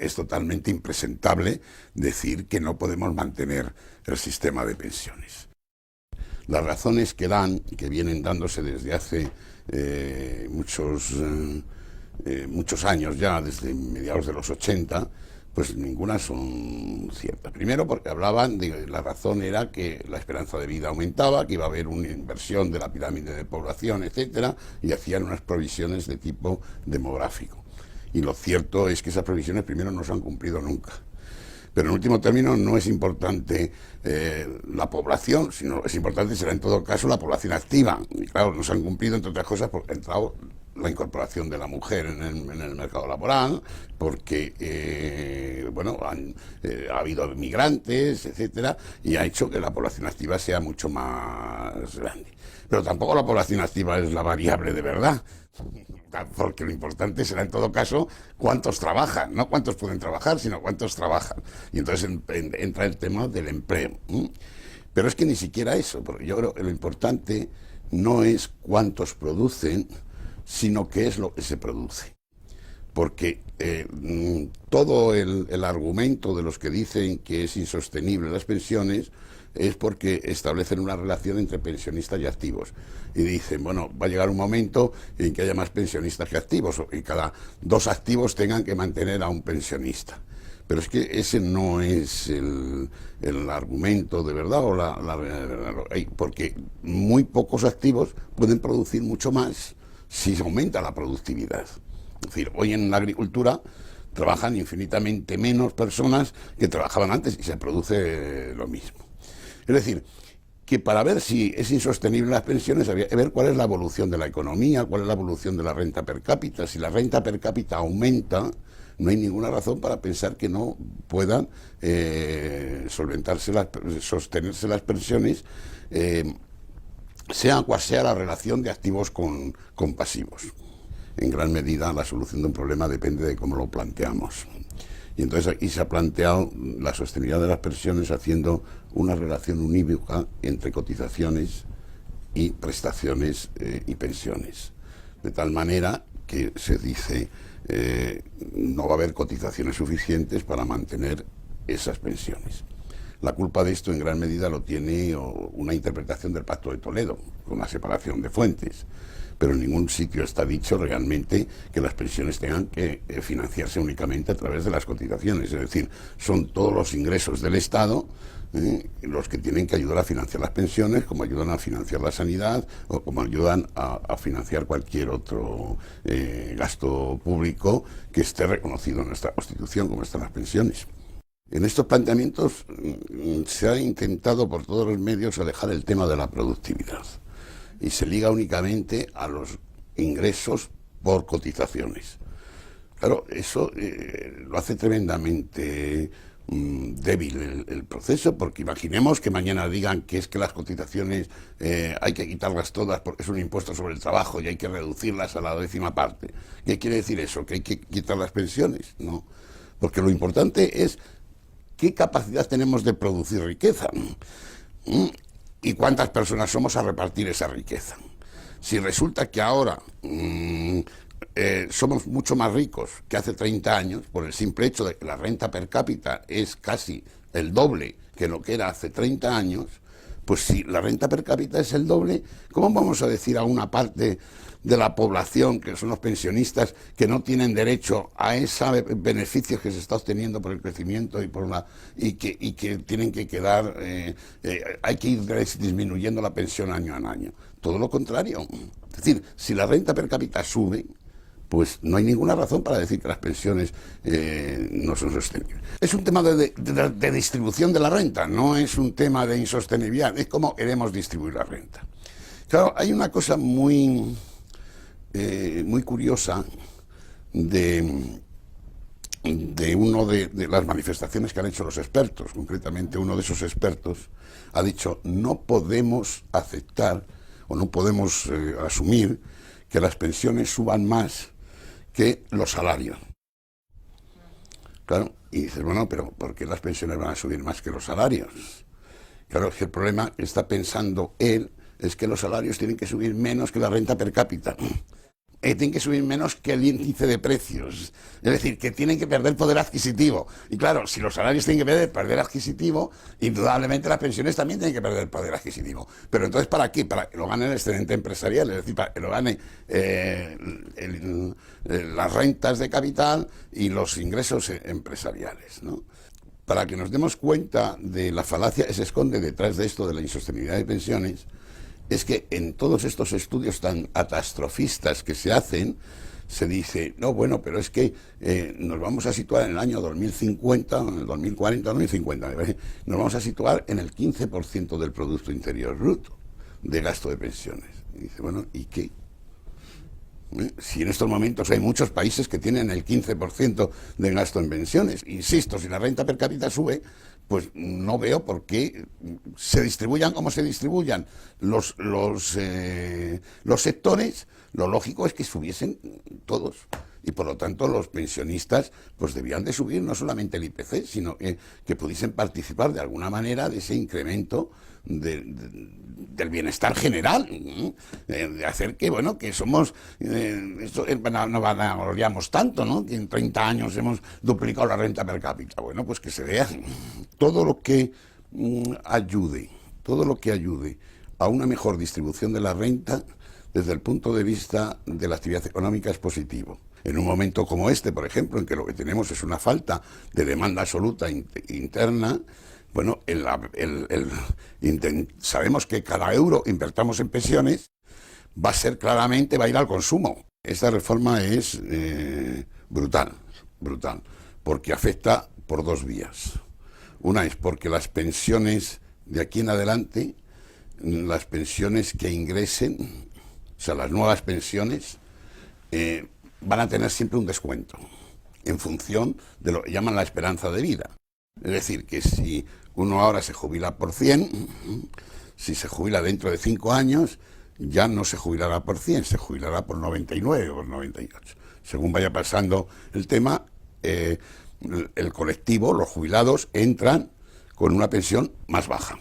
es totalmente impresentable decir que no podemos mantener el sistema de pensiones. Las razones que dan, que vienen dándose desde hace muchos años ya, desde mediados de los 80, pues ninguna son ciertas. Primero porque hablaban de la razón era que la esperanza de vida aumentaba, que iba a haber una inversión de la pirámide de población, etcétera, y hacían unas provisiones de tipo demográfico. Y lo cierto es que esas previsiones primero no se han cumplido nunca. Pero en último término no es importante la población, sino es importante será en todo caso la población activa. Y claro, no se han cumplido, entre otras cosas, porque ha entrado la incorporación de la mujer en el mercado laboral, porque ha habido migrantes, etcétera, y ha hecho que la población activa sea mucho más grande. Pero tampoco la población activa es la variable de verdad, porque lo importante será en todo caso cuántos trabajan, no cuántos pueden trabajar, sino cuántos trabajan. Y entonces entra el tema del empleo. Pero es que ni siquiera eso, porque yo creo que lo importante no es cuántos producen, sino qué es lo que se produce. Porque todo el argumento de los que dicen que es insostenible las pensiones es porque establecen una relación entre pensionistas y activos. Y dicen, bueno, va a llegar un momento en que haya más pensionistas que activos, y cada 2 activos tengan que mantener a un pensionista. Pero es que ese no es el argumento de verdad, porque muy pocos activos pueden producir mucho más si se aumenta la productividad. Es decir, hoy en la agricultura trabajan infinitamente menos personas que trabajaban antes y se produce lo mismo. Es decir, que para ver si es insostenible las pensiones había que ver cuál es la evolución de la economía, cuál es la evolución de la renta per cápita. Si la renta per cápita aumenta, no hay ninguna razón para pensar que no puedan sostenerse las pensiones, sea cual sea la relación de activos con pasivos. En gran medida la solución de un problema depende de cómo lo planteamos. Y entonces aquí se ha planteado la sostenibilidad de las pensiones haciendo una relación unívoca entre cotizaciones y prestaciones y pensiones. De tal manera que se dice no va a haber cotizaciones suficientes para mantener esas pensiones. La culpa de esto en gran medida lo tiene una interpretación del Pacto de Toledo, con la separación de fuentes. Pero en ningún sitio está dicho realmente que las pensiones tengan que financiarse únicamente a través de las cotizaciones. Es decir, son todos los ingresos del Estado los que tienen que ayudar a financiar las pensiones, como ayudan a financiar la sanidad o como ayudan a financiar cualquier otro gasto público que esté reconocido en nuestra Constitución, como están las pensiones. En estos planteamientos se ha intentado por todos los medios alejar el tema de la productividad y se liga únicamente a los ingresos por cotizaciones. Claro, eso lo hace tremendamente débil el proceso, porque imaginemos que mañana digan que es que las cotizaciones hay que quitarlas todas porque es un impuesto sobre el trabajo y hay que reducirlas a la 10ª parte. ¿Qué quiere decir eso? ¿Que hay que quitar las pensiones? No, porque lo importante es qué capacidad tenemos de producir riqueza y cuántas personas somos a repartir esa riqueza. Si resulta que ahora somos mucho más ricos que hace 30 años, por el simple hecho de que la renta per cápita es casi el doble que lo que era hace 30 años, pues si la renta per cápita es el doble, ¿cómo vamos a decir a una parte de la población, que son los pensionistas, que no tienen derecho a esos beneficios que se está obteniendo por el crecimiento y que tienen que quedar, hay que ir disminuyendo la pensión año a año? Todo lo contrario. Es decir, si la renta per cápita sube, pues no hay ninguna razón para decir que las pensiones no son sostenibles. Es un tema de distribución de la renta, no es un tema de insostenibilidad, es cómo queremos distribuir la renta. Claro, hay una cosa muy curiosa de una de las manifestaciones que han hecho los expertos. Concretamente, uno de esos expertos ha dicho: no podemos aceptar o no podemos asumir que las pensiones suban más que los salarios. Claro, y dices, bueno, pero ¿por qué las pensiones van a subir más que los salarios? Claro, es que el problema que está pensando él es que los salarios tienen que subir menos que la renta per cápita. tienen que subir menos que el índice de precios. Es decir, que tienen que perder poder adquisitivo. Y claro, si los salarios tienen que perder poder adquisitivo, indudablemente las pensiones también tienen que perder poder adquisitivo. Pero entonces, ¿para qué? Para que lo gane el excedente empresarial, es decir, para que lo gane las rentas de capital y los ingresos empresariales, ¿no? Para que nos demos cuenta de la falacia que se esconde detrás de esto de la insostenibilidad de pensiones, es que en todos estos estudios tan catastrofistas que se hacen, se dice, no, bueno, pero es que nos vamos a situar en el año 2050, en el 2040, 2050, nos vamos a situar en el 15% del Producto Interior Bruto de gasto de pensiones. Y dice, bueno, ¿y qué? Si en estos momentos hay muchos países que tienen el 15% de gasto en pensiones, insisto, si la renta per cápita sube, pues no veo por qué se distribuyan como se distribuyan los sectores, lo lógico es que subiesen todos. Y por lo tanto los pensionistas pues debían de subir no solamente el IPC, sino que pudiesen participar de alguna manera de ese incremento del bienestar general, de hacer que, bueno, que somos, no vanagloriamos tanto, ¿no? Que en 30 años hemos duplicado la renta per cápita. Bueno, pues que se vea todo lo que ayude a una mejor distribución de la renta desde el punto de vista de la actividad económica es positivo. En un momento como este, por ejemplo, en que lo que tenemos es una falta de demanda absoluta interna, bueno, sabemos que cada euro invertamos en pensiones va a ir al consumo. Esta reforma es brutal, porque afecta por dos vías. Una es porque las pensiones de aquí en adelante, las pensiones que ingresen, o sea, las nuevas pensiones, van a tener siempre un descuento en función de lo que llaman la esperanza de vida. Es decir, que si uno ahora se jubila por 100, si se jubila dentro de 5 años, ya no se jubilará por 100, se jubilará por 99 o por 98. Según vaya pasando el tema, el colectivo, los jubilados, entran con una pensión más baja.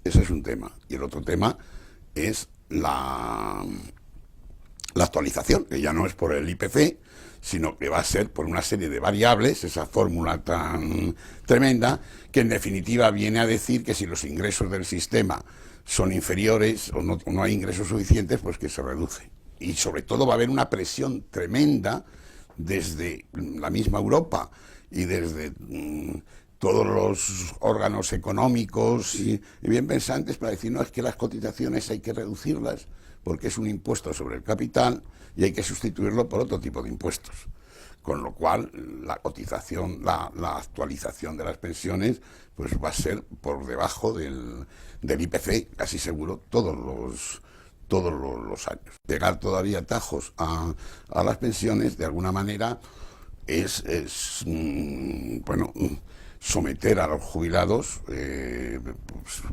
Ese es un tema. Y el otro tema es la actualización, que ya no es por el IPC, sino que va a ser por una serie de variables, esa fórmula tan tremenda, que en definitiva viene a decir que si los ingresos del sistema son inferiores o no hay ingresos suficientes, pues que se reduce. Y sobre todo va a haber una presión tremenda desde la misma Europa y desde todos los órganos económicos y bien pensantes para decir, no, es que las cotizaciones hay que reducirlas porque es un impuesto sobre el capital y hay que sustituirlo por otro tipo de impuestos. Con lo cual, la cotización, la actualización de las pensiones, pues va a ser por debajo del IPC, casi seguro, todos los años. Pegar todavía tajos a las pensiones, de alguna manera, es someter a los jubilados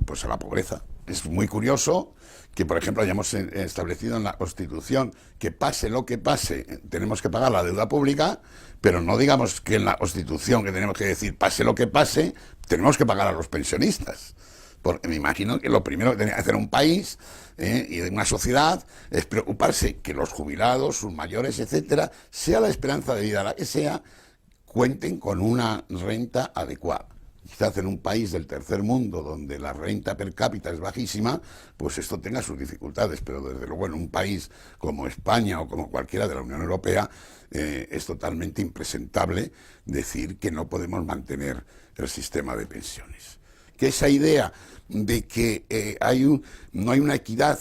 pues a la pobreza. Es muy curioso que, por ejemplo, hayamos establecido en la Constitución que pase lo que pase, tenemos que pagar la deuda pública, pero no digamos que en la Constitución que tenemos que decir pase lo que pase, tenemos que pagar a los pensionistas. Porque me imagino que lo primero que tenía que hacer un país y una sociedad es preocuparse que los jubilados, sus mayores, etcétera, sea la esperanza de vida la que sea, cuenten con una renta adecuada. Quizás en un país del tercer mundo donde la renta per cápita es bajísima, pues esto tenga sus dificultades, pero desde luego en un país como España o como cualquiera de la Unión Europea es totalmente impresentable decir que no podemos mantener el sistema de pensiones. Que esa idea de que no hay una equidad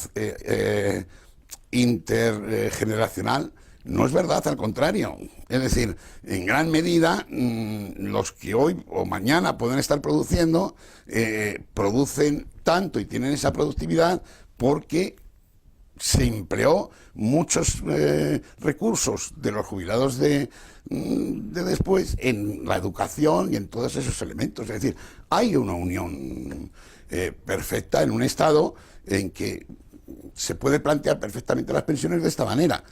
intergeneracional no es verdad, al contrario. Es decir, en gran medida, los que hoy o mañana pueden estar produciendo, producen tanto y tienen esa productividad porque se empleó muchos recursos de los jubilados de después en la educación y en todos esos elementos. Es decir, hay una unión perfecta en un Estado en que se puede plantear perfectamente las pensiones de esta manera.